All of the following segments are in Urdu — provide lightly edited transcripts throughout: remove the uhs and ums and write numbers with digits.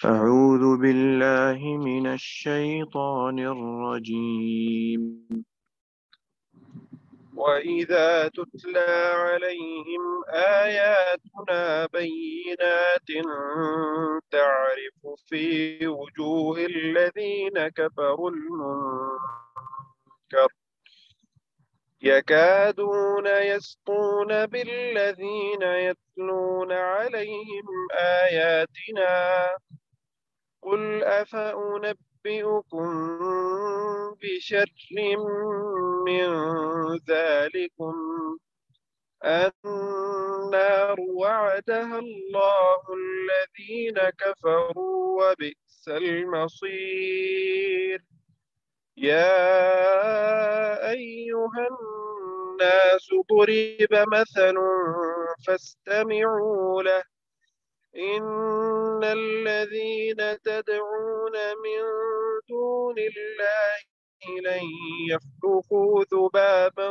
أعوذ بالله من الشيطان الرجيم. وإذا تتلى عليهم آياتنا بينات تعرف في وجوه الذين كفروا المنكر يكادون يسطون بالذين يتلون عليهم آياتنا قل أفأنبئكم بشر من ذلكم النار وعدها الله الذين كفروا وبئس المصير. يا أيها الناس ضرب مثل فاستمعوا له إن الذين تدعون من دون الله لن يخلقوا ذبابا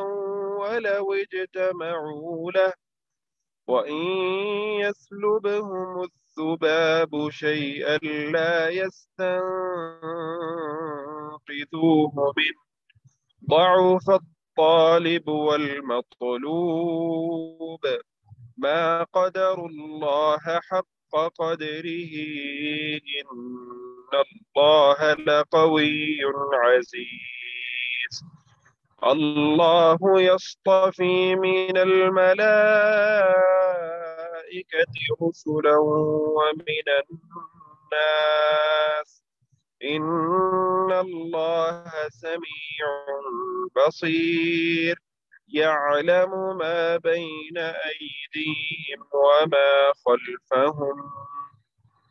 ولو اجتمعوا له وإن يسلبهم الذباب شيئا لا يستنقذوه منه ضعف الطالب والمطلوب ما قدروا الله حق قدره إن الله لقوي عزيز. الله يصطفي من الملائكة رسلا ومن الناس إن الله سميع بصير يعلم ما بين أيديهم وما خلفهم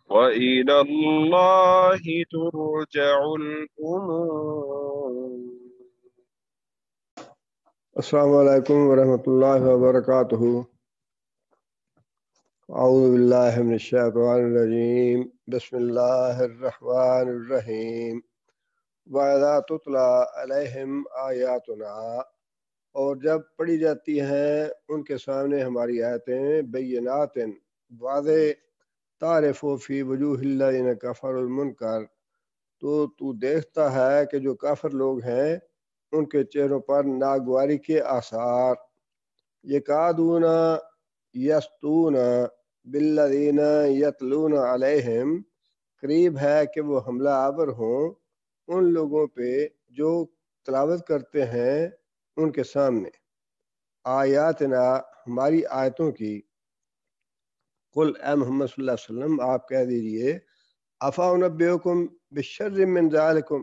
وإلى الله ترجع الأمور. السلام علیکم ورحمۃ اللہ وبرکاتہ۔ اعوذ باللہ من الشیطان الرجیم، بسم اللہ الرحمن الرحیم۔ وَإِذَا تُتْلَى عَلَيْهِمْ آیاتنا، اور جب پڑھی جاتی ہیں ان کے سامنے ہماری آیتیں بینات واضح، تعرف فی وجوہ الذین کفروا المنکر، تو دیکھتا ہے کہ جو کافر لوگ ہیں ان کے چہروں پر ناگواری کے آثار، یکادون یسطون بالذین یتلون علیہم، قریب ہے کہ وہ حملہ آور ہوں ان لوگوں پہ جو تلاوت کرتے ہیں ان کے سامنے آیاتنا، ہماری آیتوں کی۔ قل اے محمد صلی اللہ علیہ وسلم آپ کہہ دیجئے، افانبئکم بشر من ذالکم،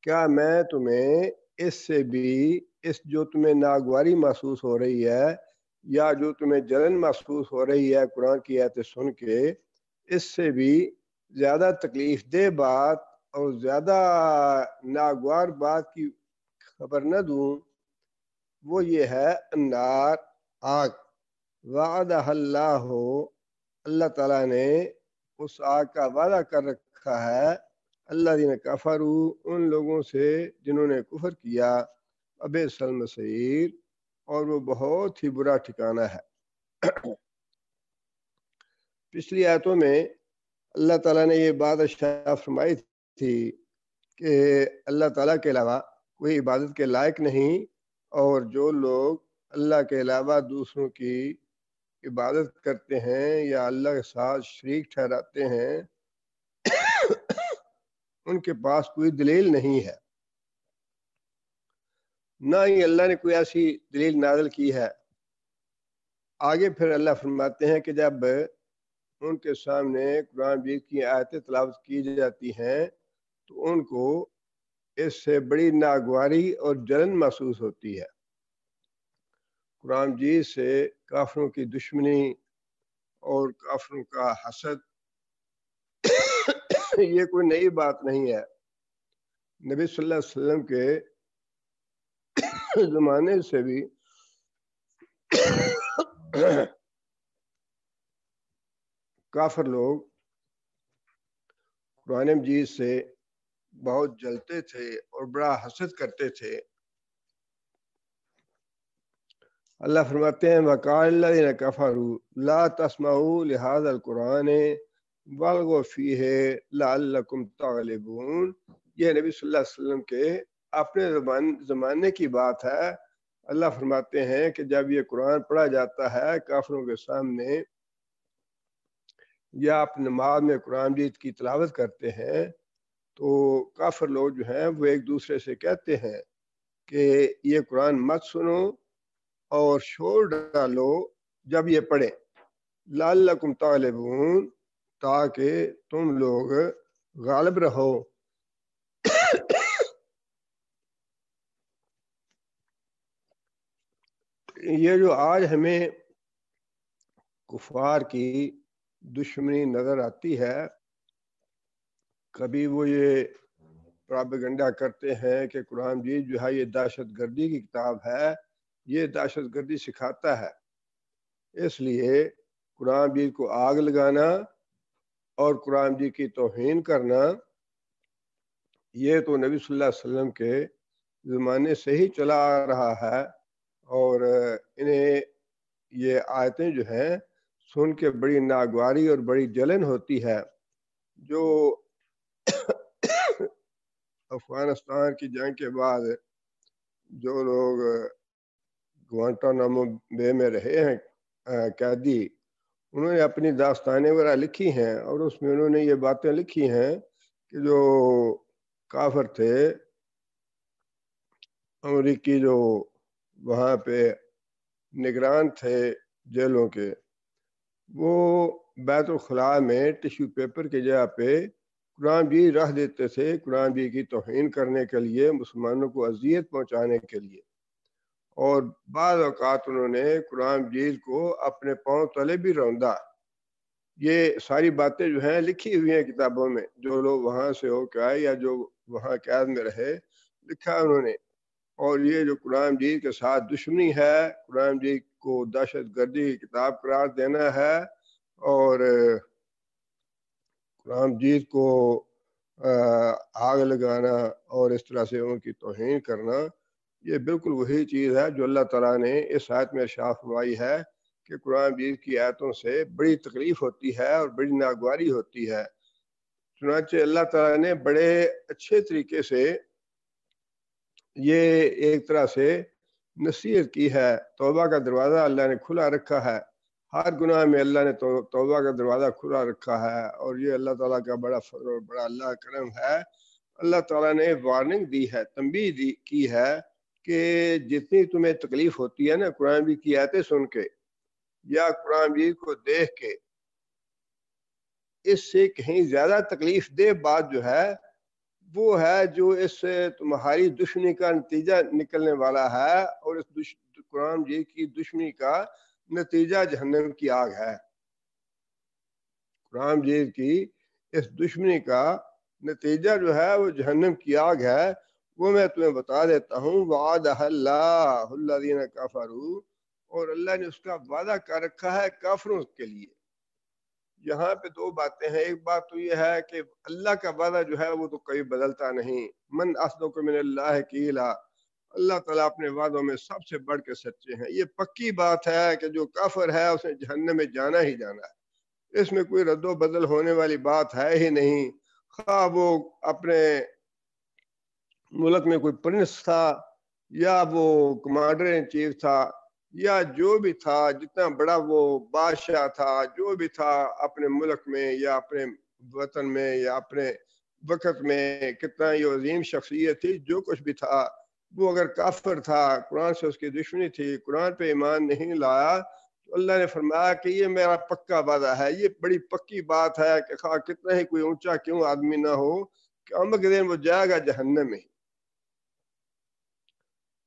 کیا میں تمہیں اس سے بھی، اس جو تمہیں ناگواری محسوس ہو رہی ہے یا جو تمہیں جلن محسوس ہو رہی ہے قرآن کی آیتیں سن کے، اس سے بھی زیادہ تکلیف دہ بات اور زیادہ ناگوار بات کی خبر نہ دوں؟ وہ یہ ہے النار، آگ۔ وعدہ اللہ، اللہ تعالیٰ نے اس آگ کا وعدہ کر رکھا ہے الذین کفروا، ان لوگوں سے جنہوں نے کفر کیا، وبئس المصیر، اور وہ بہت ہی برا ٹھکانہ ہے۔ پچھلی آیتوں میں اللہ تعالیٰ نے یہ بات ارشاد فرمائی تھی کہ اللہ تعالیٰ کے علاوہ کوئی عبادت کے لائق نہیں، اور جو لوگ اللہ کے علاوہ دوسروں کی عبادت کرتے ہیں یا اللہ کے ساتھ شریک ٹھہراتے ہیں ان کے پاس کوئی دلیل نہیں ہے، نہ ہی اللہ نے کوئی ایسی دلیل نازل کی ہے۔ آگے پھر اللہ فرماتے ہیں کہ جب ان کے سامنے قرآن مجید کی آیتیں تلاوت کی جاتی ہیں تو ان کو اس سے بڑی ناگواری اور جلن محسوس ہوتی ہے۔ قرآن مجید سے کافروں کی دشمنی اور کافروں کا حسد یہ کوئی نئی بات نہیں ہے۔ نبی صلی اللہ علیہ وسلم کے زمانے سے بھی کافر لوگ قرآن مجید سے بہت جلتے تھے اور بڑا حسد کرتے تھے۔ اللہ فرماتے ہیں وَقَالَ الَّذِينَ كَفَرُوا لَا تَسْمَعُوا لِهَذَا الْقُرْآنِ والغوا فیہ لعلکم تغلبون، یہ نبی صلی اللہ علیہ وسلم کے اپنے زمانے کی بات ہے۔ اللہ فرماتے ہیں کہ جب یہ قرآن پڑھا جاتا ہے کافروں کے سامنے یا آپ نماز میں قرآن مجید کی تلاوت کرتے ہیں تو کافر لوگ جو ہیں وہ ایک دوسرے سے کہتے ہیں کہ یہ قرآن مت سنو اور شور ڈالو جب یہ پڑھیں، لعلکم تغلبون، تاکہ تم لوگ غالب رہو۔ یہ جو آج ہمیں کفار کی دشمنی نظر آتی ہے، کبھی وہ یہ پراپیگنڈا کرتے ہیں کہ قرآن مجید جو ہے یہ دہشت گردی کی کتاب ہے، یہ دہشت گردی سکھاتا ہے، اس لیے قرآن مجید کو آگ لگانا اور قرآن مجید کی توہین کرنا یہ تو نبی صلی اللہ علیہ وسلم کے زمانے سے ہی چلا آ رہا ہے، اور انہیں یہ آیتیں جو ہیں سن کے بڑی ناگواری اور بڑی جلن ہوتی ہے۔ جو افغانستان کی جنگ کے بعد جو لوگ گوانٹانامو بے میں رہے ہیں قیدی، انہوں نے اپنی داستانیں وغیرہ لکھی ہیں، اور اس میں انہوں نے یہ باتیں لکھی ہیں کہ جو کافر تھے امریکی جو وہاں پہ نگران تھے جیلوں کے، وہ بیت الخلاء میں ٹیشو پیپر کی جگہ پہ قرآن بھی رکھ دیتے تھے، قرآن بھی کی توہین کرنے کے لیے، مسلمانوں کو اذیت پہنچانے کے لیے، اور بعض اوقات انہوں نے قرآن مجید کو اپنے پاؤں تلے بھی روندا۔ یہ ساری باتیں جو ہیں لکھی ہوئی ہیں کتابوں میں، جو لوگ وہاں سے ہو کے آئے یا جو وہاں قید میں رہے لکھا انہوں نے۔ اور یہ جو قرآن مجید کے ساتھ دشمنی ہے، قرآن مجید کو دہشت گردی کی کتاب قرار دینا ہے، اور قرآن مجید کو آگ لگانا اور اس طرح سے ان کی توہین کرنا، یہ بالکل وہی چیز ہے جو اللہ تعالیٰ نے اس آیت میں ارشاد فرمائی ہے کہ قرآن مجید کی آیتوں سے بڑی تکلیف ہوتی ہے اور بڑی ناگواری ہوتی ہے۔ چنانچہ اللہ تعالیٰ نے بڑے اچھے طریقے سے یہ ایک طرح سے نصیحت کی ہے، توبہ کا دروازہ اللہ نے کھلا رکھا ہے، ہر گناہ میں اللہ نے توبہ کا دروازہ کھلا رکھا ہے، اور یہ اللہ تعالیٰ کا بڑا فضل اور بڑا اللہ کا کرم ہے۔ اللہ تعالیٰ نے وارننگ دی ہے، تنبیہ کی ہے کہ جتنی تمہیں تکلیف ہوتی ہے نا قرآن مجید کی آیتیں سن کے یا قرآن مجید کو دیکھ کے، اس سے کہیں زیادہ تکلیف دہ بات جو ہے وہ ہے جو اس سے تمہاری دشمنی کا نتیجہ نکلنے والا ہے، اور اس قرآن مجید کی دشمنی کا نتیجہ جہنم کی آگ ہے۔ قرآن مجید کی اس دشمنی کا نتیجہ جو ہے وہ جہنم کی آگ ہے، وہ میں تمہیں بتا دیتا ہوں۔ وعدہ اللہ الذین کفروا، اور اللہ نے اس کا وعدہ کر رکھا ہے کافروں کے لیے۔ یہاں پہ دو باتیں ہیں، ایک بات تو یہ ہے کہ اللہ کا وعدہ جو ہے وہ تو کبھی بدلتا نہیں، من اصدق من اللہ قیلا، اللہ تعالیٰ اپنے وعدوں میں سب سے بڑھ کے سچے ہیں۔ یہ پکی بات ہے کہ جو کافر ہے اسے جہنم میں جانا ہی جانا ہے، اس میں کوئی رد و بدل ہونے والی بات ہے ہی نہیں، خواہ وہ اپنے ملک میں کوئی پرنس تھا یا وہ کمانڈر ان چیف تھا یا جو بھی تھا، جتنا بڑا وہ بادشاہ تھا، جو بھی تھا اپنے ملک میں یا اپنے وطن میں یا اپنے وقت میں، کتنا یہ عظیم شخصیت تھی، جو کچھ بھی تھا، وہ اگر کافر تھا، قرآن سے اس کی دشمنی تھی، قرآن پہ ایمان نہیں لایا، تو اللہ نے فرمایا کہ یہ میرا پکا وعدہ ہے، یہ بڑی پکی بات ہے کہ خواہ کتنا ہی کوئی اونچا کیوں آدمی نہ ہو، قیامت کے دن وہ جائے گا جہنم میں۔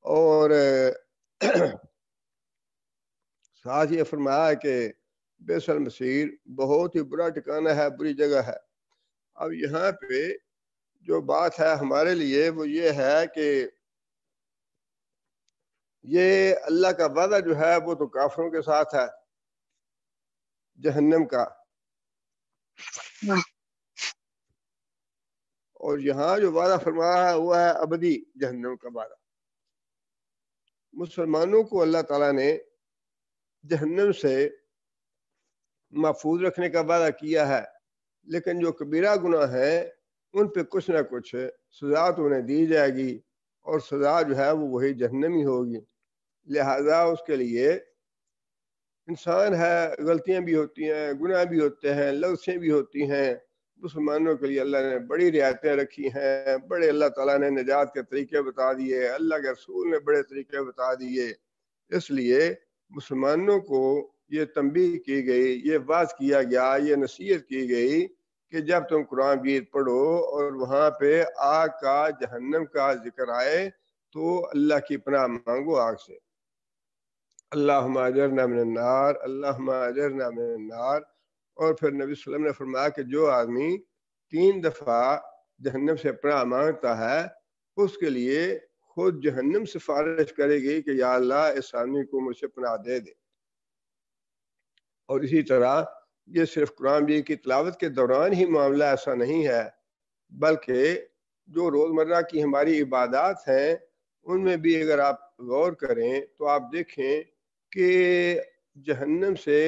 اور ساتھ یہ فرمایا کہ بئس المصیر، بہت ہی برا ٹھکانہ ہے، بری جگہ ہے۔ اب یہاں پہ جو بات ہے ہمارے لیے وہ یہ ہے کہ یہ اللہ کا وعدہ جو ہے وہ تو کافروں کے ساتھ ہے جہنم کا، اور یہاں جو وعدہ فرمایا ہے وہ ہے ابدی جہنم کا وعدہ۔ مسلمانوں کو اللہ تعالیٰ نے جہنم سے محفوظ رکھنے کا وعدہ کیا ہے، لیکن جو کبیرہ گناہ ہیں ان پہ کچھ نہ کچھ سزا تو انہیں دی جائے گی، اور سزا جو ہے وہ وہی جہنمی ہوگی۔ لہذا اس کے لیے انسان ہے، غلطیاں بھی ہوتی ہیں، گناہ بھی ہوتے ہیں، لغزشیں بھی ہوتی ہیں۔ مسلمانوں کے لیے اللہ نے بڑی رعایتیں رکھی ہیں، بڑے اللہ تعالیٰ نے نجات کے طریقے بتا دیے، اللہ کے رسول نے بڑے طریقے بتا دیے۔ اس لیے مسلمانوں کو یہ تنبیہ کی گئی، یہ واعظ کیا گیا، یہ نصیحت کی گئی کہ جب تم قرآن مجید پڑھو اور وہاں پہ آگ کا، جہنم کا ذکر آئے تو اللہ کی پناہ مانگو آگ سے، اللہم اجرنا من النار، اللہم اجرنا من النار۔ اور پھر نبی صلی اللہ علیہ وسلم نے فرمایا کہ جو آدمی 3 دفعہ جہنم سے پناہ مانگتا ہے اس کے لیے خود جہنم سفارش کرے گی کہ یا اللہ اس آدمی کو مجھ سے پناہ دے دے۔ اور اسی طرح یہ صرف قرآن مجید کی تلاوت کے دوران ہی معاملہ ایسا نہیں ہے، بلکہ جو روزمرہ کی ہماری عبادات ہیں ان میں بھی اگر آپ غور کریں تو آپ دیکھیں کہ جہنم سے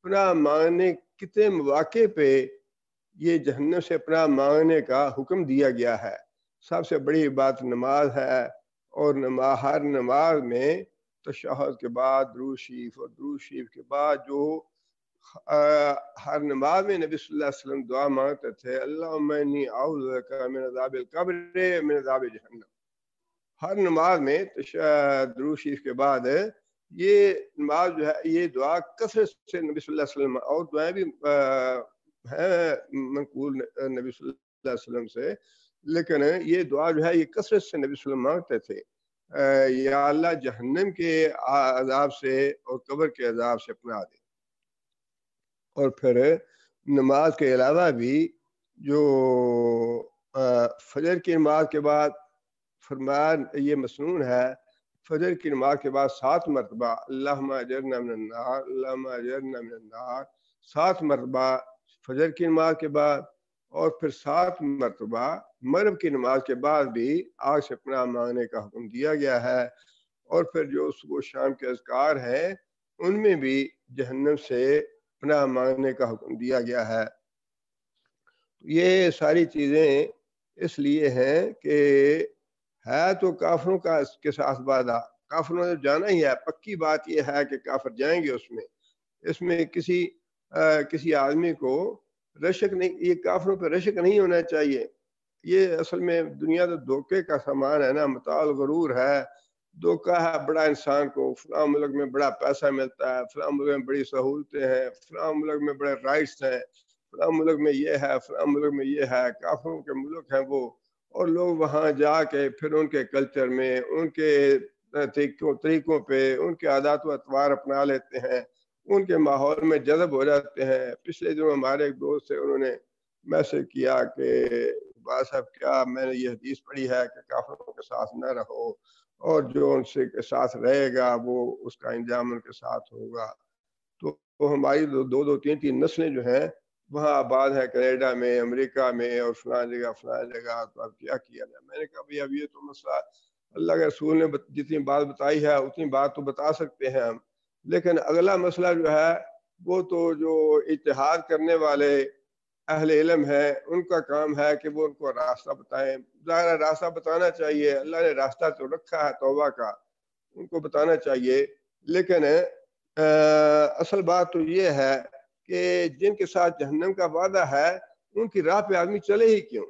پناہ مانگنے کتنے مواقع پہ یہ جہنم سے پناہ مانگنے کا حکم دیا گیا ہے۔ سب سے بڑی بات نماز ہے، اور ہر نماز میں تشہد کے بعد درود شریف، اور درود شریف کے بعد جو ہر نماز میں نبی صلی اللہ علیہ وسلم دعا مانگتے تھے، اللہم انی اعوذ بک من عذاب القبر من عذاب جہنم۔ ہر نماز میں درود شریف کے بعد یہ نماز جو ہے، یہ دعا کثرت سے نبی صلی اللہ علیہ وسلم، اور دعائیں بھی ہیں منقول نبی صلی اللہ علیہ وسلم سے، لیکن یہ دعا جو ہے یہ کثرت سے نبی صلی اللہ علیہ وسلم مانگتے تھے، یا اللہ جہنم کے عذاب سے اور قبر کے عذاب سے پناہ دے۔ اور پھر نماز کے علاوہ بھی جو فجر کی نماز کے بعد فرمایا یہ مسنون ہے، فجر کی نماز کے بعد 7 مرتبہ اللہم اجرنا من النار، اللہم اجرنا من النار، 7 مرتبہ فجر کی نماز کے بعد، اور پھر 7 مرتبہ مغرب کی نماز کے بعد بھی آگ سے پناہ مانگنے کا حکم دیا گیا ہے۔ اور پھر جو صبح و شام کے اذکار ہیں ان میں بھی جہنم سے پناہ مانگنے کا حکم دیا گیا ہے۔ یہ ساری چیزیں اس لیے ہیں کہ ہے تو کافروں کا اس کے ساتھ وعدہ، کافروں نے جانا ہی ہے، پکی بات یہ ہے کہ کافر جائیں گے اس میں کسی آدمی کو رشک نہیں، یہ کافروں پہ رشک نہیں ہونا چاہیے۔ یہ اصل میں دنیا تو دھوکے کا سامان ہے نا، متاع الغرور ہے، دھوکہ ہے بڑا انسان کو، فلاں ملک میں بڑا پیسہ ملتا ہے، فلاں ملک میں بڑی سہولتیں ہیں، فلاں ملک میں بڑے رائٹس ہیں، فلاں ملک میں یہ ہے، فلاں ملک میں یہ ہے، کافروں کے ملک ہیں وہ، اور لوگ وہاں جا کے پھر ان کے کلچر میں، ان کے طریقوں پہ، ان کے عادات و اطوار اپنا لیتے ہیں، ان کے ماحول میں جذب ہو جاتے ہیں۔ پچھلے دنوں ہمارے ایک دوست سے انہوں نے میسج کیا کہ باز صاحب کیا میں نے یہ حدیث پڑھی ہے کہ کافروں کے ساتھ نہ رہو، اور جو ان سے کے ساتھ رہے گا وہ اس کا انجام ان کے ساتھ ہوگا۔ تو ہماری دو تین نسلیں جو ہیں وہاں آباد ہے، کینیڈا میں، امریکہ میں، اور فلاں جگہ، تو اب کیا کیا جائے؟ میں نے کہا بھئی اب یہ تو مسئلہ اللہ کے رسول نے جتنی بات بتائی ہے اتنی بات تو بتا سکتے ہیں ہم، لیکن اگلا مسئلہ جو ہے وہ تو جو اجتہاد کرنے والے اہل علم ہے ان کا کام ہے کہ وہ ان کو راستہ بتائیں۔ ظاہر راستہ بتانا چاہیے، اللہ نے راستہ تو رکھا ہے توبہ کا، ان کو بتانا چاہیے، لیکن اصل بات تو یہ ہے کہ جن کے ساتھ جہنم کا وعدہ ہے ان کی راہ پہ آدمی چلے ہی کیوں،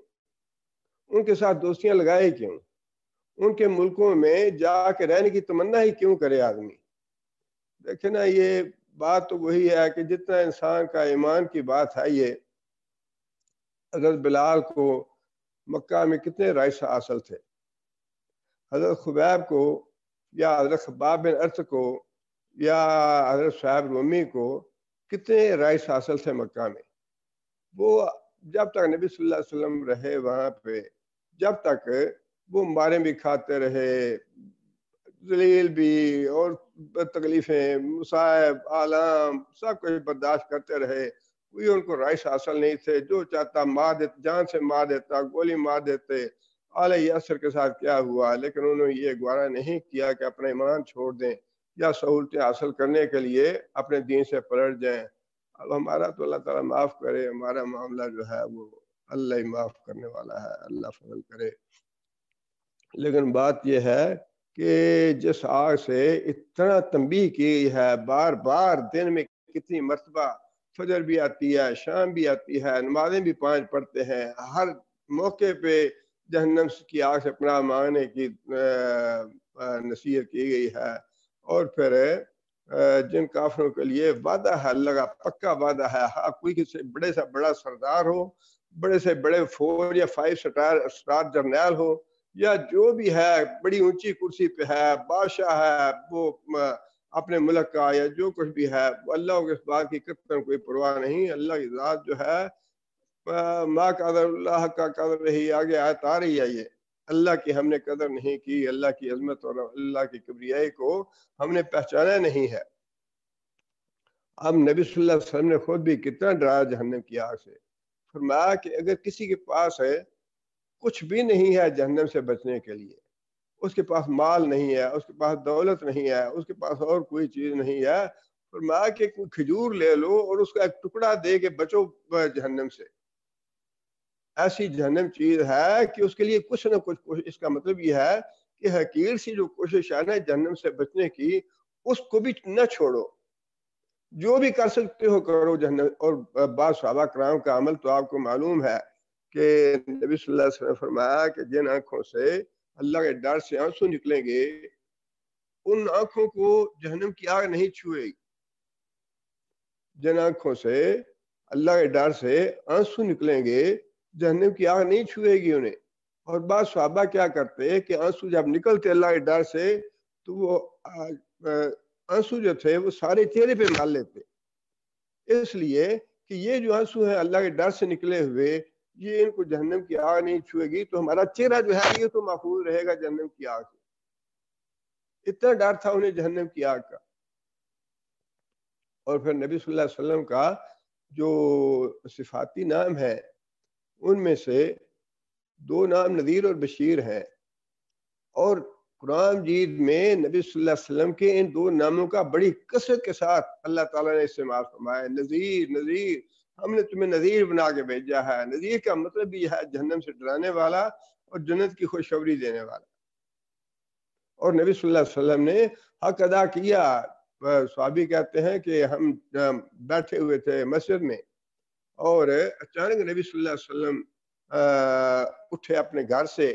ان کے ساتھ دوستیاں لگائے کیوں، ان کے ملکوں میں جا کے رہنے کی تمنا ہی کیوں کرے آدمی؟ دیکھیں نا، یہ بات تو وہی ہے کہ جتنا انسان کا ایمان کی بات ہے، یہ حضرت بلال کو مکہ میں کتنے رائس حاصل تھے، حضرت خبیب کو یا حضرت خباب بن ارت کو یا حضرت صاحب رومی کو کتنے رائس حاصل تھے مکہ میں۔ وہ جب تک نبی صلی اللہ علیہ وسلم رہے وہاں پہ، جب تک وہ مارے بھی کھاتے رہے، ذلیل بھی، اور تکلیفیں، مصائب، آلام سب کچھ برداشت کرتے رہے، کوئی ان کو رائس حاصل نہیں تھے، جو چاہتا مار دیتا، جان سے مار دیتا، گولی مار دیتے۔ آل یاسر کے ساتھ کیا ہوا؟ لیکن انہوں نے یہ گوارا نہیں کیا کہ اپنا ایمان چھوڑ دیں یا سہولتیں حاصل کرنے کے لیے اپنے دین سے پلٹ جائیں۔ اب ہمارا تو اللہ تعالیٰ معاف کرے، ہمارا معاملہ جو ہے وہ اللہ ہی معاف کرنے والا ہے، اللہ فضل کرے۔ لیکن بات یہ ہے کہ جس آگ سے اتنا تنبیہ کی ہے، بار بار دن میں کتنی مرتبہ، فجر بھی آتی ہے، شام بھی آتی ہے، نمازیں بھی 5 پڑھتے ہیں، ہر موقع پہ جہنم کی آگ سے پناہ مانگنے کی نصیحت کی گئی ہے۔ اور پھر جن کافروں کے لیے وعدہ ہے اللہ کا، پکا وعدہ ہے، کوئی کسی بڑے سے بڑا سردار ہو، بڑے سے بڑے 4 یا 5 سٹار جرنیل ہو، یا جو بھی ہے بڑی اونچی کرسی پہ ہے، بادشاہ ہے وہ اپنے ملک کا، یا جو کچھ بھی ہے، اللہ کو اس بات کی قطعاً کوئی پرواہ نہیں۔ اللہ کی ذات جو ہے ما قدر اللہ کا قدر رہی، آگے آیت آ رہی ہے، یہ اللہ کی ہم نے قدر نہیں کی، اللہ کی عظمت اور اللہ کی کبریائی کو ہم نے پہچانا نہیں ہے۔ اب نبی صلی اللہ علیہ وسلم نے خود بھی کتنا ڈرایا جہنم کی آگ سے، فرمایا کہ اگر کسی کے پاس ہے کچھ بھی نہیں ہے جہنم سے بچنے کے لیے، اس کے پاس مال نہیں ہے، اس کے پاس دولت نہیں ہے، اس کے پاس اور کوئی چیز نہیں ہے، فرمایا کہ کوئی کھجور لے لو اور اس کا ایک ٹکڑا دے کے بچو جہنم سے۔ ایسی جہنم چیز ہے کہ اس کے لیے کچھ نہ کچھ، اس کا مطلب یہ ہے کہ حقیر سی جو کوشش ہے نا جہنم سے بچنے کی، اس کو بھی نہ چھوڑو، جو بھی کر سکتے ہو کرو جہنم۔ اور بعض صحابہ کرام کا عمل تو آپ کو معلوم ہے کہ نبی صلی اللہ علیہ وسلم نے فرمایا کہ جن آنکھوں سے اللہ کے ڈر سے آنسو نکلیں گے، ان آنکھوں کو جہنم کی آگ نہیں چھوئے گی۔ جن آنکھوں سے اللہ کے ڈر سے آنسو نکلیں گے، جہنم کی آگ نہیں چھوئے گی انہیں۔ اور بعض صحابہ کیا کرتے کہ آنسو جب نکلتے اللہ کے ڈر سے تو وہ آنسو جو تھے وہ سارے چہرے پہ ڈال لیتے، اس لیے کہ یہ جو آنسو ہیں اللہ کے ڈر سے نکلے ہوئے، یہ ان کو جہنم کی آگ نہیں چھوئے گی، تو ہمارا چہرہ جو ہے یہ تو محفوظ رہے گا جہنم کی آگ سے۔ اتنا ڈر تھا انہیں جہنم کی آگ کا۔ اور پھر نبی صلی اللہ علیہ وسلم کا جو صفاتی نام ہے ان میں سے 2 نام نذیر اور بشیر ہیں، اور قرآن مجید میں نبی صلی اللہ علیہ وسلم کے ان 2 ناموں کا بڑی کثرت کے ساتھ اللہ تعالیٰ نے استعمال فرمایا۔ نذیر، نذیر، ہم نے تمہیں نذیر بنا کے بھیجا ہے۔ نذیر کا مطلب یہ ہے جہنم سے ڈرانے والا اور جنت کی خوشخبری دینے والا۔ اور نبی صلی اللہ علیہ وسلم نے حق ادا کیا۔ صحابی کہتے ہیں کہ ہم بیٹھے ہوئے تھے مسجد میں، اور اچانک نبی صلی اللہ علیہ وسلم اٹھے اپنے گھر سے،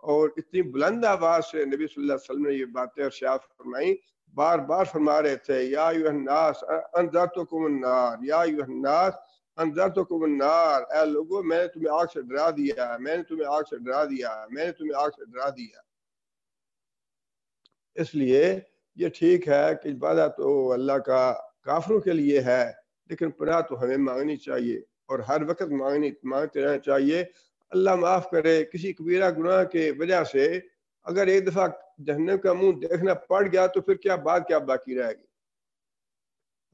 اور اتنی بلند آواز سے نبی صلی اللہ علیہ وسلم نے یہ باتیں ارشاد فرمائیں، بار بار فرما رہے تھے، یا ایھا الناس انذرتکم النار، یا ایھا الناس انذرتکم النار، اے لوگو میں نے تمہیں آگ سے ڈرا دیا، میں نے تمہیں آگ سے ڈرا دیا، میں نے تمہیں آگ سے ڈرا دیا۔ اس لیے یہ ٹھیک ہے کہ عبادت تو اللہ کا کافروں کے لیے ہے، لیکن پناہ تو ہمیں مانگنی چاہیے، اور ہر وقت مانگتے رہنا چاہیے۔ اللہ معاف کرے، کسی کبیرہ گناہ کے وجہ سے اگر ایک دفعہ جہنم کا منہ دیکھنا پڑ گیا تو پھر کیا بات کیا باقی رہے گی۔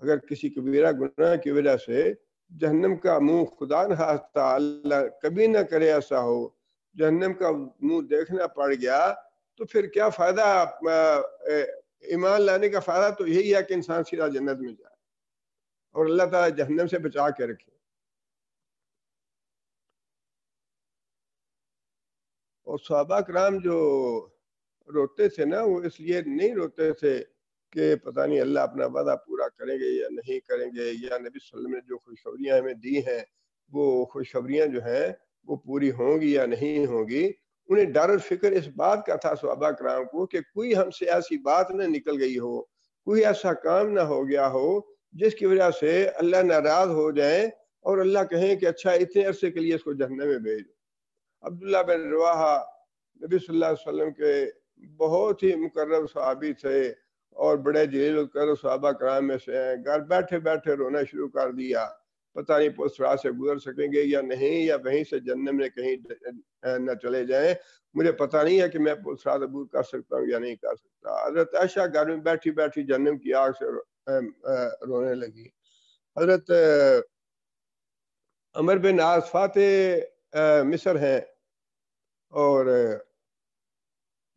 اگر کسی کبیرہ گناہ کی وجہ سے جہنم کا منہ، خدا نہ خواستہ اللہ کبھی نہ کرے ایسا ہو، جہنم کا منہ دیکھنا پڑ گیا تو پھر کیا فائدہ؟ ایمان لانے کا فائدہ تو یہی ہے کہ انسان سیدھا جنت میں جائے اور اللہ تعالیٰ جہنم سے بچا کے رکھے۔ اور صحابہ کرام جو روتے تھے نا، وہ اس لیے نہیں روتے تھے کہ پتہ نہیں اللہ اپنا وعدہ پورا کریں گے یا نہیں کریں گے، یا نبی صلی اللہ علیہ وسلم نے جو خوشخبریاں ہمیں دی ہیں وہ خوشخبریاں جو ہیں وہ پوری ہوں گی یا نہیں ہوں گی۔ انہیں ڈر اور فکر اس بات کا تھا صحابہ کرام کو کہ کوئی ہم سے ایسی بات نہ نکل گئی ہو، کوئی ایسا کام نہ ہو گیا ہو جس کی وجہ سے اللہ ناراض ہو جائیں اور اللہ کہیں کہ اچھا اتنے عرصے کے لیے اس کو جہنم میں بھیج دو۔ عبداللہ بن رواحہ نبی صلی اللہ علیہ وسلم کے بہت ہی مقرب صحابی تھے اور بڑے جلیل القدر صحابہ کرام میں سے ہیں۔ گھر بیٹھے بیٹھے رونا شروع کر دیا، پتہ نہیں پوسٹرات سے گزر سکیں گے یا نہیں، یا وہیں سے جہنم میں کہیں نہ چلے جائیں، مجھے پتہ نہیں ہے کہ میں پوسٹرات عبور کر سکتا ہوں یا نہیں کر سکتا۔ حضرت عائشہ گھر میں بیٹھی بیٹھی جہنم کی آگ سے رونے لگی۔ حضرت عمر بن عاص فاتح مصر ہیں، اور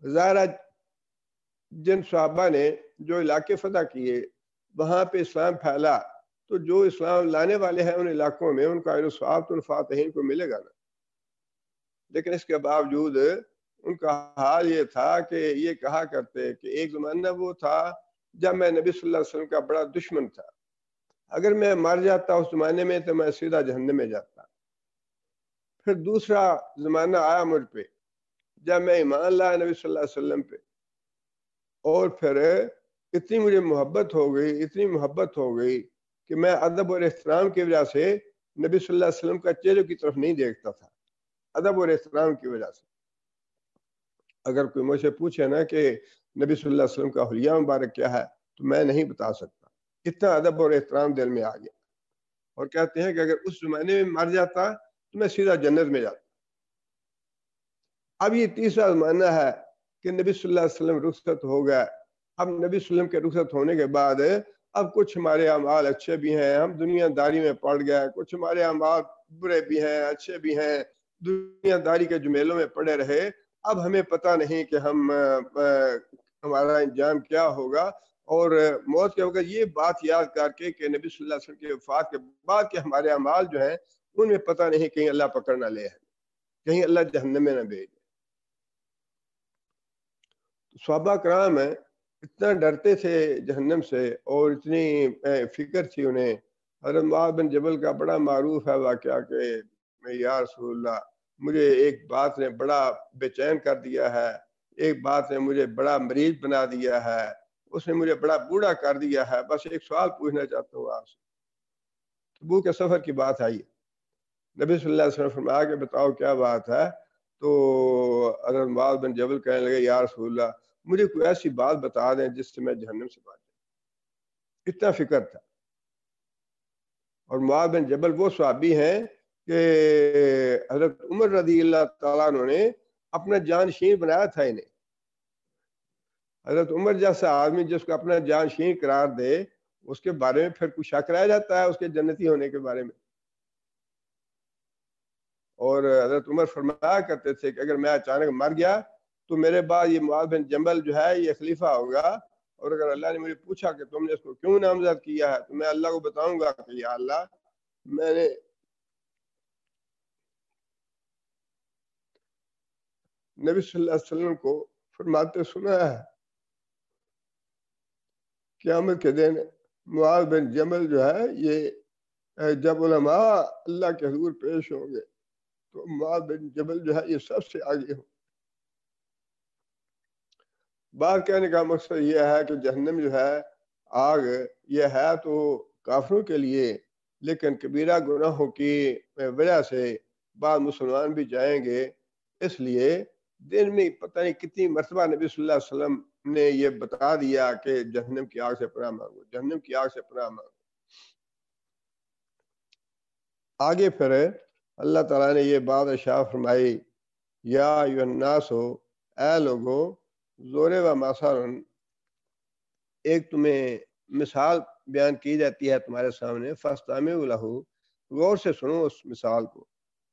ظاہرہ جن صحابہ نے جو علاقے فتح کیے وہاں پہ اسلام پھیلا تو جو اسلام لانے والے ہیں ان علاقوں میں ان کا اجر و ثواب تو ان فاتحین کو ملے گا نا. لیکن اس کے باوجود ان کا حال یہ تھا کہ یہ کہا کرتے کہ ایک زمانہ وہ تھا جب میں نبی صلی اللہ علیہ وسلم کا بڑا دشمن تھا، اگر میں مر جاتا اس زمانے میں تو میں سیدھا جہنم میں جاتا. پھر دوسرا زمانہ آیا مجھ پہ جب میں ایمان لایا نبی صلی اللہ علیہ وسلم پہ، اور پھر اتنی مجھے محبت ہو گئی کہ میں ادب اور احترام کی وجہ سے نبی صلی اللہ علیہ وسلم کا چہرے کی طرف نہیں دیکھتا تھا، ادب اور احترام کی وجہ سے. اگر کوئی مجھ سے پوچھے نا کہ نبی صلی اللہ علیہ وسلم کا حلیہ مبارک کیا ہے تو میں نہیں بتا سکتا، اتنا ادب اور احترام دل میں آ گیا. اور کہتے ہیں کہ اگر اس زمانے میں مر جاتا تو میں سیدھا جنت میں جاتا. اب یہ تیسرا زمانہ ہے کہ نبی صلی اللہ علیہ وسلم رخصت ہو گیا. اب نبی صلی اللہ علیہ وسلم کے رخصت ہونے کے بعد اب کچھ ہمارے اعمال اچھے بھی ہیں، ہم دنیا داری میں پڑ گئے، کچھ ہمارے اعمال برے بھی ہیں اچھے بھی ہیں، دنیا داری کے جمیلوں میں پڑے رہے. اب ہمیں پتہ نہیں کہ ہمارا انجام کیا ہوگا. اور موت کے وقت یہ بات یاد کر کے کہ نبی صلی اللہ علیہ وسلم کے وفات کے بعد کے ہمارے اعمال جو ہیں ان میں پتہ نہیں کہیں اللہ پکڑ نہ لے، کہیں اللہ جہنم میں نہ بھیج. صحابہ کرام اتنا ڈرتے تھے جہنم سے اور اتنی فکر تھی انہیں. حضرت معاذ بن جبل کا بڑا معروف ہے واقعہ کہ یا رسول اللہ مجھے ایک بات نے بڑا بے چین کر دیا ہے، ایک بات نے مجھے بڑا مریض بنا دیا ہے، اس نے مجھے بڑا بوڑھا کر دیا ہے، بس ایک سوال پوچھنا چاہتا ہوں آپ سے. تبوک کے سفر کی بات آئی، نبی صلی اللہ علیہ وسلم فرمایا کہ بتاؤ کیا بات ہے. تو حضرت معاذ بن جبل کہنے لگے یا رسول اللہ مجھے کوئی ایسی بات بتا دیں جس سے میں جہنم سے بچ جاؤں. اتنا فکر تھا. اور معاذ بن جبل وہ صحابی ہیں کہ حضرت عمر رضی اللہ تعالیٰ عنہ نے اپنا جانشین بنایا تھا انہیں. حضرت عمر جیسا آدمی جس کو اپنا جانشین قرار دے اس کے بارے میں پھر کچھ شک رہ جاتا ہے اس کے جنتی ہونے کے بارے میں. اور حضرت عمر فرمایا کرتے تھے کہ اگر میں اچانک مر گیا تو میرے بعد یہ معاذ بن جبل جو ہے یہ خلیفہ ہوگا، اور اگر اللہ نے مجھے پوچھا کہ تم نے اس کو کیوں نامزد کیا ہے تو میں اللہ کو بتاؤں گا کہ یا اللہ میں نے نبی صلی اللہ علیہ وسلم کو فرماتے سنا ہے قیامت کے دن معاذ بن جبل جو ہے یہ جب علماء اللہ کے حضور پیش ہوں گے تو معاذ بن جبل جو ہے یہ سب سے آگے ہوں. بات کہنے کا مقصد یہ ہے کہ جہنم جو ہے آگ یہ ہے تو کافروں کے لیے، لیکن کبیرہ گناہوں کی وجہ سے بعض مسلمان بھی جائیں گے. اس لیے دن میں پتہ نہیں کتنی مرتبہ نبی صلی اللہ علیہ وسلم نے یہ بتا دیا کہ جہنم کی آگ سے پناہ مانگو، جہنم کی آگ سے پناہ مانگو. آگے پھر اللہ تعالیٰ نے یہ بات ارشاد فرمائی یا ایھا الناس ہو اے لوگو زور و مثال، ایک تمہیں مثال بیان کی جاتی ہے تمہارے سامنے، فاستمعوا لہ غور سے سنو اس مثال کو.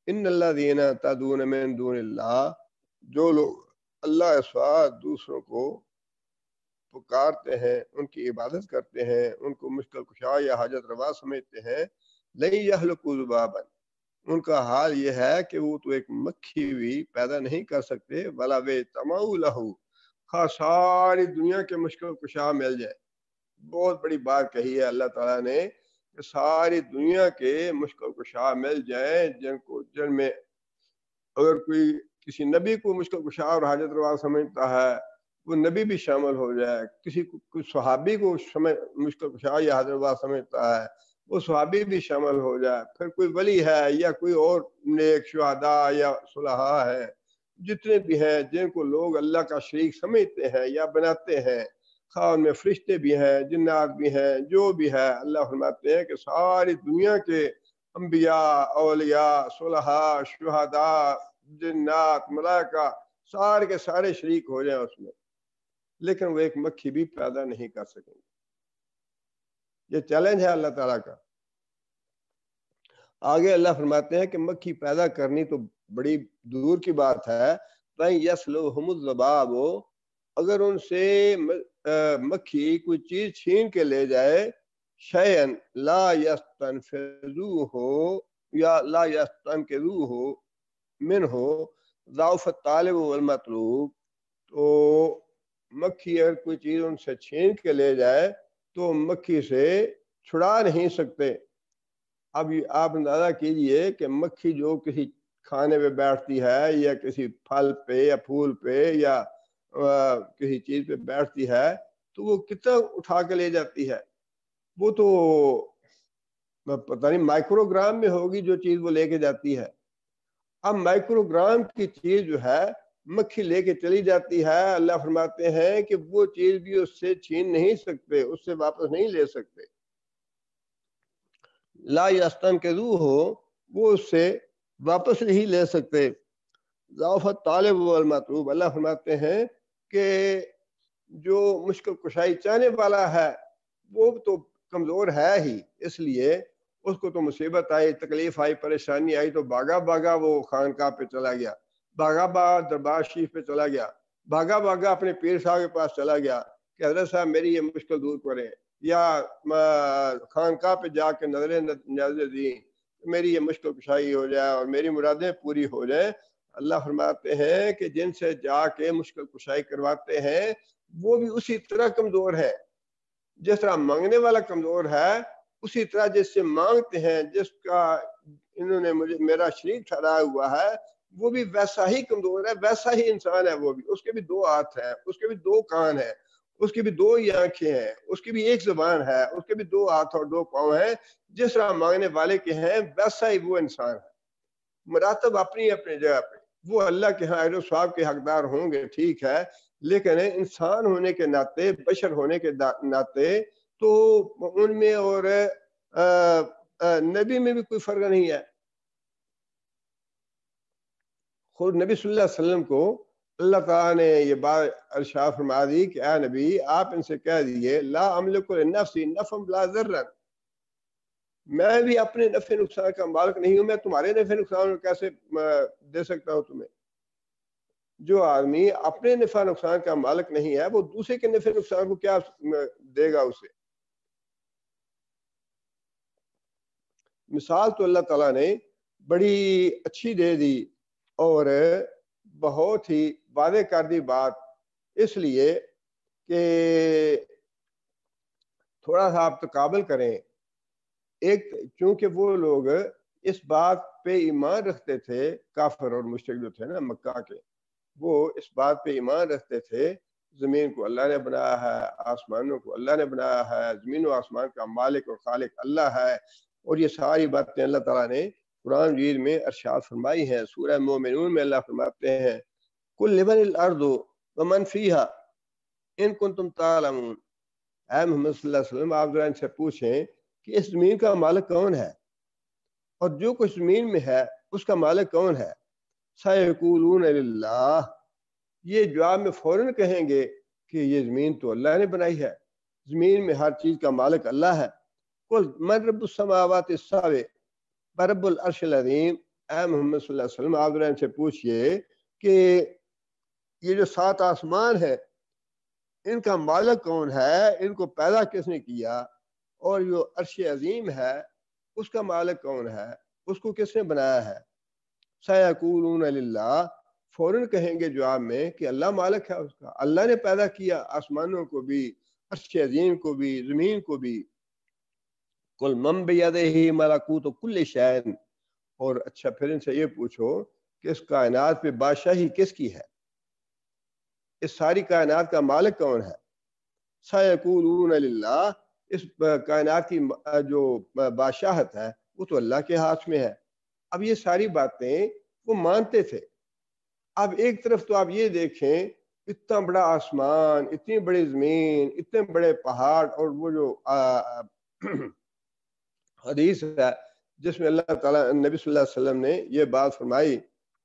ان الذین تدعون من دون اللہ، جو لوگ اللہ کے سوا دوسروں کو پکارتے ہیں ان کی عبادت کرتے ہیں ان کو مشکل کشا یا حاجت روا سمجھتے ہیں، لن یخلقوا ذبابا، ان کا حال یہ ہے کہ وہ تو ایک مکھی بھی پیدا نہیں کر سکتے، ولا اجتمعوا لہ، خواہ ساری دنیا کے مشکل کشا مل جائے. بہت بڑی بات کہی ہے اللہ تعالیٰ نے کہ ساری دنیا کے مشکل کشا مل جائیں جن میں اگر کوئی کسی نبی کو مشکل کشا اور حاجت روا سمجھتا ہے وہ نبی بھی شامل ہو جائے، کوئی صحابی کو مشکل کشا یا حاجت روا سمجھتا ہے وہ صحابی بھی شامل ہو جائے، پھر کوئی ولی ہے یا کوئی اور نیک شہداء یا صلحاء ہے جتنے بھی ہیں جن کو لوگ اللہ کا شریک سمجھتے ہیں یا بناتے ہیں، خواہ ان میں فرشتے بھی ہیں جنات بھی ہیں جو بھی ہے، اللہ فرماتے ہیں کہ ساری دنیا کے انبیاء اولیاء صلحاء شہداء جنات ملائکہ سارے کے سارے شریک ہو جائیں اس میں، لیکن وہ ایک مکھی بھی پیدا نہیں کر سکیں گے. یہ چیلنج ہے اللہ تعالیٰ کا. آگے اللہ فرماتے ہیں کہ مکھی پیدا کرنی تو بڑی دور کی بات ہے، یسلبہم الذباب، اگر ان سے مکھی کوئی چیز چھین کے لے جائے شیئن لا یستنفذوہ یا لا یستنقذوہ منہ ضعف الطالب والمطلوب، تو مکھی اگر کوئی چیز ان سے چھین کے لے جائے تو مکھی سے چھڑا نہیں سکتے۔ اب آپ اندازہ کیجئے کہ مکھی جو کسی کھانے پہ بیٹھتی ہے یا کسی پھل پہ یا پھول پہ یا کسی چیز پہ بیٹھتی ہے تو وہ کتنا اٹھا کے لے جاتی ہے، وہ تو پتہ نہیں مائکرو گرام میں ہوگی جو چیز وہ لے کے جاتی ہے۔ اب مائکرو گرام کی چیز جو ہے مکھی لے کے چلی جاتی ہے، اللہ فرماتے ہیں کہ وہ چیز بھی اس سے چھین نہیں سکتے، اس سے واپس نہیں لے سکتے۔ لا یستنقذوہ ہو، وہ اس سے واپس نہیں لے سکتے۔ ضعف الطالب والمطلوب، اللہ فرماتے ہیں کہ جو مشکل کشائی چاہنے والا ہے وہ تو کمزور ہے ہی، اس لیے اس کو تو مصیبت آئی، تکلیف آئی، پریشانی آئی تو بھاگا بھاگا وہ خانقاہ پہ چلا گیا، بھاگا بھاگا دربار شریف پہ چلا گیا، بھاگا بھاگا اپنے پیر صاحب کے پاس چلا گیا کہ حضرت صاحب میری یہ مشکل دور کریں، یا خانقاہ پہ جا کے نظر نیازیں دی میری یہ مشکل کشائی ہو جائے اور میری مرادیں پوری ہو جائیں۔ اللہ فرماتے ہیں کہ جن سے جا کے مشکل کشائی کرواتے ہیں وہ بھی اسی طرح کمزور ہے، جس طرح مانگنے والا کمزور ہے اسی طرح جس سے مانگتے ہیں، جس کا انہوں نے مجھے میرا شریک ٹھہرایا ہوا ہے وہ بھی ویسا ہی کمزور ہے، ویسا ہی انسان ہے، وہ بھی اس کے بھی 2 ہاتھ ہیں، اس کے بھی 2 کان ہیں، اس کی بھی 2 ہی آنکھیں ہیں، اس کی بھی 1 زبان ہے، اس کے بھی 2 ہاتھ اور 2 پاؤں ہیں، جس طرح مانگنے والے کے ہیں ویسا ہی وہ انسان ہے۔ مراتب اپنی اپنی جگہ پہ وہ اللہ کے ہاں اجر و ثواب کے حقدار ہوں گے، ٹھیک ہے، لیکن انسان ہونے کے ناطے، بشر ہونے کے ناطے تو ان میں اور نبی میں بھی کوئی فرق نہیں ہے۔ خود نبی صلی اللہ علیہ وسلم کو اللہ تعالیٰ نے یہ بات ارشاد فرما دی کہ اے نبی آپ ان سے کہہ دیجئے لا املک لنفسی نفعا ولا ضرا، میں بھی اپنے نفع نقصان کا مالک نہیں ہوں، میں تمہارے نفع نقصان کیسے دے سکتا ہوں تمہیں؟ جو آدمی اپنے نفع نقصان کا مالک نہیں ہے وہ دوسرے کے نفع نقصان کو کیا دے گا اسے؟ مثال تو اللہ تعالیٰ نے بڑی اچھی دے دی اور بہت ہی واضح کر دی بات، اس لیے کہ تھوڑا سا آپ تقابل کریں۔ ایک چونکہ وہ لوگ اس بات پہ ایمان رکھتے تھے، کافر اور مشرک جو تھے نا مکہ کے، وہ اس بات پہ ایمان رکھتے تھے زمین کو اللہ نے بنایا ہے، آسمانوں کو اللہ نے بنایا ہے، زمین و آسمان کا مالک اور خالق اللہ ہے، اور یہ ساری باتیں اللہ تعالیٰ نے قرآن مجید میں ارشاد فرمائی ہیں۔ سورہ مومنون میں اللہ فرماتے ہیں قل لمن الارض ومن فیہا ان کنتم تعلمون، اے محمد صلی اللہ علیہ وسلم آپ ذرا ان سے پوچھیں کہ اس زمین کا مالک کون ہے اور جو کچھ زمین میں ہے اس کا مالک کون ہے؟ سیقولون للہ، یہ جواب میں فوراً کہیں گے کہ یہ زمین تو اللہ نے بنائی ہے، زمین میں ہر چیز کا مالک اللہ ہے۔ قل من رب السماوات السبع ورب العرش العظیم، اے محمد صلی اللہ علیہ وسلم آپ ان سے پوچھئے کہ یہ جو 7 آسمان ہے ان کا مالک کون ہے، ان کو پیدا کس نے کیا، اور جو عرش عظیم ہے اس کا مالک کون ہے، اس کو کس نے بنایا ہے؟ سیقولون للہ، فوراً کہیں گے جواب میں کہ اللہ مالک ہے اس کا، اللہ نے پیدا کیا آسمانوں کو بھی، عرش عظیم کو بھی، زمین کو بھی۔ قل من بیدہ ملکوت کل شیء، اور اچھا پھر ان سے یہ پوچھو کہ اس کائنات پہ بادشاہی کس کی ہے، اس ساری کائنات کا مالک کون ہے؟ سیقولون للہ، اس کائنات کی جو بادشاہت ہے وہ تو اللہ کے ہاتھ میں ہے۔ اب یہ ساری باتیں وہ مانتے تھے۔ اب ایک طرف تو آپ یہ دیکھیں اتنا بڑا آسمان، اتنی بڑی زمین، اتنے بڑے پہاڑ، اور وہ جو حدیث ہے جس میں اللہ تعالیٰ نبی صلی اللہ علیہ وسلم نے یہ بات فرمائی،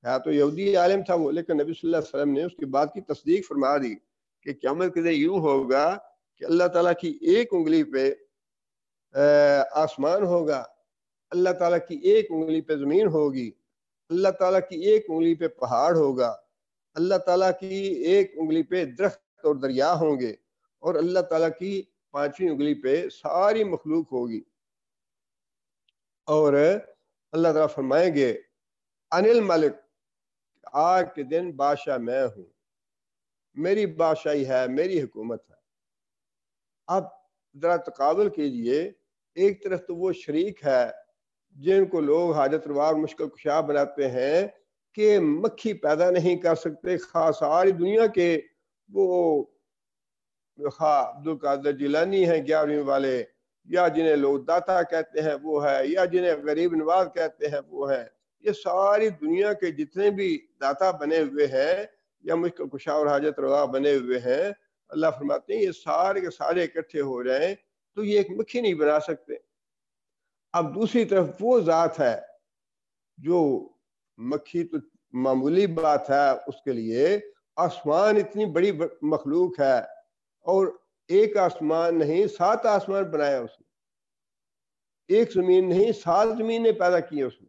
ہے تو یہودی عالم تھا وہ، لیکن نبی صلی اللہ علیہ وسلم نے اس کی بات کی تصدیق فرما دی کہ قیامت کے دن یوں ہوگا کہ اللہ تعالیٰ کی ایک انگلی پہ آسمان ہوگا، اللہ تعالیٰ کی ایک انگلی پہ زمین ہوگی، اللہ تعالیٰ کی ایک انگلی پہ پہاڑ ہوگا، اللہ تعالیٰ کی ایک انگلی پہ درخت اور دریا ہوں گے، اور اللہ تعالیٰ کی 5ویں انگلی پہ ساری مخلوق ہوگی، اور اللہ تعالیٰ فرمائیں گے انل ملک، آج کے دن بادشاہ میں ہوں، میری بادشاہی ہے، میری حکومت ہے۔ اب ذرا تقابل کیجئے، ایک طرف تو وہ شریک ہے جن کو لوگ حاجت روا اور مشکل کشا بناتے ہیں کہ مکھی پیدا نہیں کر سکتے، خاص ساری دنیا کے وہ عبد القادر جیلانی ہیں 11ویں والے، یا جنہیں لوگ داتا کہتے ہیں وہ ہے، یا جنہیں غریب نواز کہتے ہیں وہ ہے، یہ ساری دنیا کے جتنے بھی داتا بنے ہوئے ہیں یا مشکل کشا اور حاجت روا بنے ہوئے ہیں، اللہ فرماتے ہیں یہ سارے کے سارے اکٹھے ہو جائیں تو یہ ایک مکھی نہیں بنا سکتے۔ اب دوسری طرف وہ ذات ہے جو مکھی تو معمولی بات ہے اس کے لیے، آسمان اتنی بڑی مخلوق ہے، اور ایک آسمان نہیں 7 آسمان بنایا اس نے، ایک زمین نہیں 7 زمینیں پیدا کی اس نے،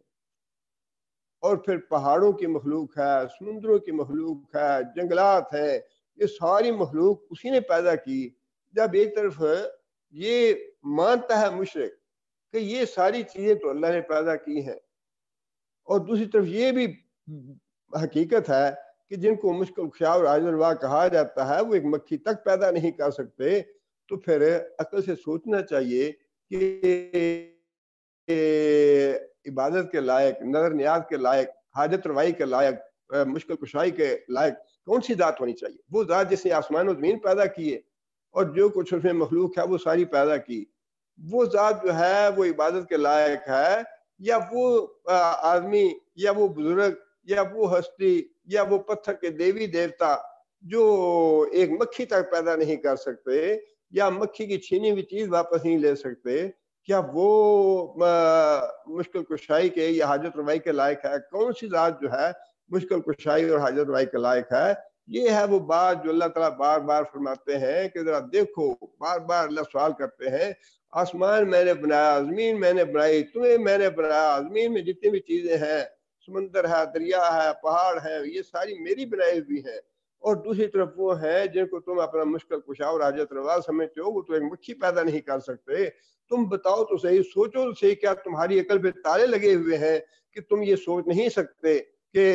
اور پھر پہاڑوں کی مخلوق ہے، سمندروں کی مخلوق ہے، جنگلات ہیں، یہ ساری مخلوق اسی نے پیدا کی۔ جب ایک طرف یہ مانتا ہے مشرک کہ یہ ساری چیزیں تو اللہ نے پیدا کی ہیں، اور دوسری طرف یہ بھی حقیقت ہے کہ جن کو مشکل کشا اور حاجت روا کہا جاتا ہے وہ ایک مکھی تک پیدا نہیں کر سکتے، تو پھر عقل سے سوچنا چاہیے کہ عبادت کے لائق، نظر نیاز کے لائق، حاجت روائی کے لائق، مشکل کشائی کے لائق کون سی ذات ہونی چاہیے؟ وہ ذات جس نے آسمان و زمین پیدا کیے اور جو کچھ اس میں مخلوق ہے وہ ساری پیدا کی، وہ ذات جو ہے وہ عبادت کے لائق ہے، یا وہ آدمی یا وہ بزرگ یا وہ ہستی یا وہ پتھر کے دیوی دیوتا جو ایک مکھی تک پیدا نہیں کر سکتے یا مکھی کی چھینی ہوئی چیز واپس نہیں لے سکتے، کیا وہ مشکل کشائی کے یا حاجت روائی کے لائق ہے؟ کون سی ذات جو ہے مشکل کشائی اور حاجت روائی کے لائق ہے؟ یہ ہے وہ بات جو اللہ تعالیٰ بار بار فرماتے ہیں کہ ذرا دیکھو، بار بار اللہ سوال کرتے ہیں، آسمان میں نے بنایا، زمین میں نے بنائی، تمہیں میں نے بنایا، زمین میں جتنی بھی چیزیں ہیں، سمندر ہے، دریا ہے، پہاڑ ہے، یہ ساری میری بنائی ہوئی ہیں، اور دوسری طرف وہ ہیں جن کو تم اپنا مشکل کشا اور حاجت روا سمجھتے ہو، وہ تو ایک مکھی پیدا نہیں کر سکتے۔ تم بتاؤ تو صحیح، سوچو تو صحیح، کیا تمہاری عقل پہ تالے لگے ہوئے ہیں کہ تم یہ سوچ نہیں سکتے کہ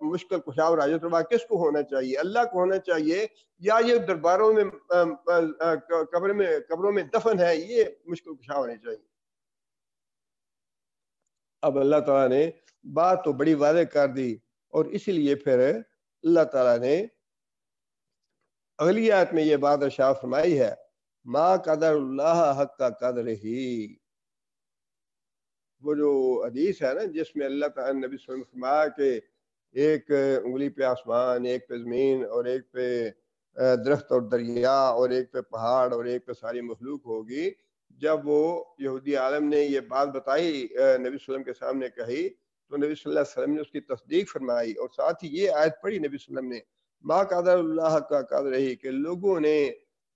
مشکل کشا اور حاجت روا کس کو ہونا چاہیے؟ اللہ کو ہونا چاہیے، یا یہ درباروں میں قبروں میں دفن ہے یہ مشکل کشا ہونے چاہیے؟ اب اللہ تعالیٰ نے بات تو بڑی واضح کر دی، اور اسی لیے پھر اللہ تعالیٰ نے اگلی آیت میں یہ بات ارشاد فرمائی ہے، ما قدر اللہ حق کا قدر ہی۔ وہ جو حدیث ہے نا جس میں اللہ تعالیٰ نبی صلی اللہ علیہ وسلم فرمایا کہ ایک انگلی پہ آسمان، ایک پہ زمین، اور ایک پہ درخت اور دریا، اور ایک پہ پہاڑ، اور ایک پہ ساری مخلوق ہوگی، جب وہ یہودی عالم نے یہ بات بتائی نبی صلی اللہ علیہ وسلم کے سامنے کہی، تو نبی صلی اللہ علیہ وسلم نے اس کی تصدیق فرمائی، اور ساتھ ہی یہ آیت پڑھی نبی صلی اللہ علیہ وسلم نے، ما قدر اللہ کا قدر ہی، کہ لوگوں نے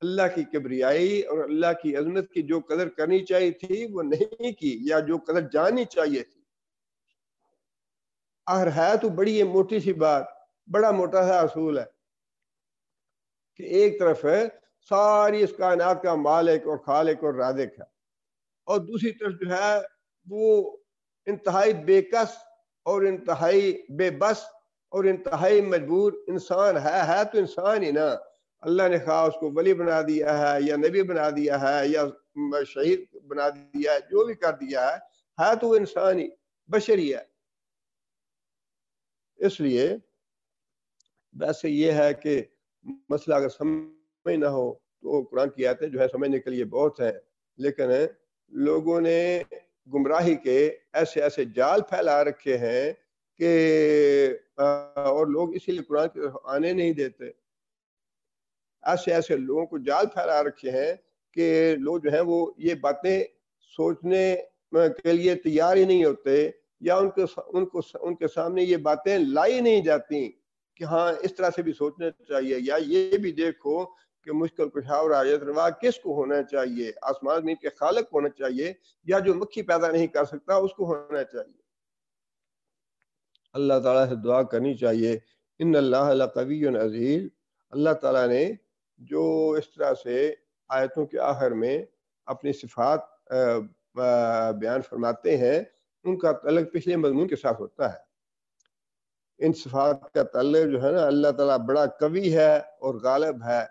اللہ کی کبریائی اور اللہ کی عظمت کی جو قدر کرنی چاہیے تھی وہ نہیں کی، یا جو قدر جاننی چاہیے تھی۔ آخر ہے تو بڑی موٹی سی بات، بڑا موٹا سا اصول ہے کہ ایک طرف ہے ساری اس کائنات کا مالک اور خالق اور رازق ہے، اور دوسری طرف جو ہے وہ انتہائی بے کس اور انتہائی بے بس اور انتہائی مجبور انسان ہے تو انسان ہی نا۔ اللہ نے خواہ اس کو ولی بنا دیا ہے یا نبی بنا دیا ہے یا شہید بنا دیا ہے، جو بھی کر دیا ہے تو وہ انسان ہی، بشری ہے۔ اس لیے ویسے یہ ہے کہ مسئلہ اگر سمجھ نہ ہو تو قرآن کی آیتیں جو ہے سمجھنے کے لیے بہت ہیں، لیکن لوگوں نے گمراہی کے ایسے ایسے جال پھیلا رکھے ہیں کہ اور لوگ اسی لیے قرآن کی طرف آنے نہیں دیتے، ایسے ایسے لوگوں کو جال پھیلا رکھے ہیں کہ لوگ جو ہیں وہ یہ باتیں سوچنے کے لیے تیار ہی نہیں ہوتے، یا ان کے سامنے یہ باتیں لائی نہیں جاتی کہ ہاں اس طرح سے بھی سوچنا چاہیے، یا یہ بھی دیکھو کہ مشکل کشا اور حاجت روا کس کو ہونا چاہیے، آسمان زمین کے خالق ہونا چاہیے، یا جو مکھی پیدا نہیں کر سکتا اس کو ہونا چاہیے۔ اللہ تعالیٰ سے دعا کرنی چاہیے، ان اللہ لقوی عزیز۔ اللہ تعالیٰ نے جو اس طرح سے آیتوں کے آخر میں اپنی صفات بیان فرماتے ہیں، ان کا تعلق پچھلے مضمون کے ساتھ ہوتا ہے۔ ان صفات کا تعلق جو ہے نا، اللہ تعالیٰ بڑا قوی ہے اور غالب ہے،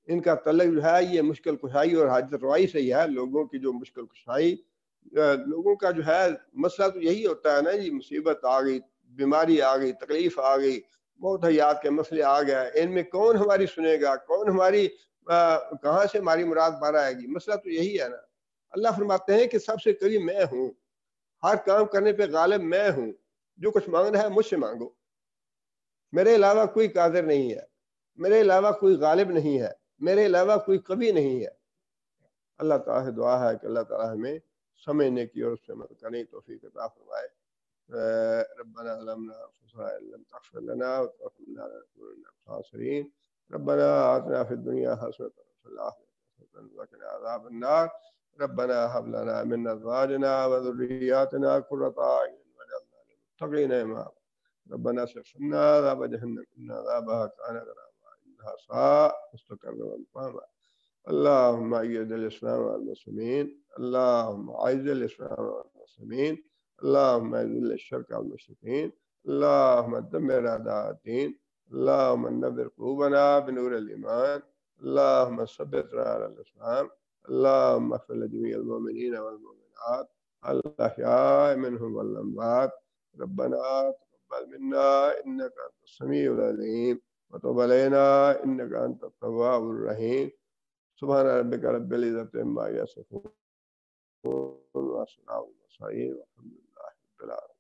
ان کا تعلق جو ہے یہ مشکل کشائی اور حاجت روائی سے ہی ہے۔ لوگوں کی جو مشکل کشائی، لوگوں کا جو ہے مسئلہ تو یہی ہوتا ہے نا جی، مصیبت آ گئی، بیماری آ گئی، تکلیف آ گئی، موت حیات کے مسئلے آ گئے، ان میں کون ہماری سنے گا، کون ہماری کہاں سے ہماری مراد بار آئے گی؟ مسئلہ تو یہی ہے نا۔ اللہ فرماتے ہیں کہ سب سے قریب میں ہوں، ہر کام کرنے پہ غالب میں ہوں، جو کچھ مانگنا ہے مجھ سے مانگو، میرے علاوہ کوئی قادر نہیں ہے، میرے علاوہ کوئی غالب نہیں ہے، میرے علاوہ کوئی قوی نہیں ہے۔ اللہ تعالیٰ سے دعا ہے کہ اللہ تعالیٰ ہمیں سمجھنے کی اور اس سے عمل کرنے کی توفیق عطا فرمائے۔ ربنا ظلمنا انفسنا ان لم تغفر لنا وترحمنا لنكونن من الخاسرين ربنا آتنا في الدنيا حسنة وفي الآخرة حسنة وقنا عذاب النار ربنا هب لنا من أزواجنا وذرياتنا قرة أعين واجعلنا للمتقين إماما ربنا اصرف عنا عذاب جهنم إن عذابها كان غراما إنها ساءت مستقرا ومقاما اللهم أيد الإسلام والمسلمين اللهم أعز الإسلام والمسلمين اللهم أذل الشرك والمشركين اللهم دمر أعداء الدين اللهم نور قلوبنا بنور الإيمان اللهم ثبتنا على الإسلام اللهم اغفر لجميع المؤمنين والمؤمنات الأحياء منهم والأموات ربنا تقبل منا إنك أنت السميع العليم وتب علينا إنك أنت التواب الرحيم سبحان ربك رب العزة عما يصفون وسلام على المرسلين والحمد لله رب العالمين.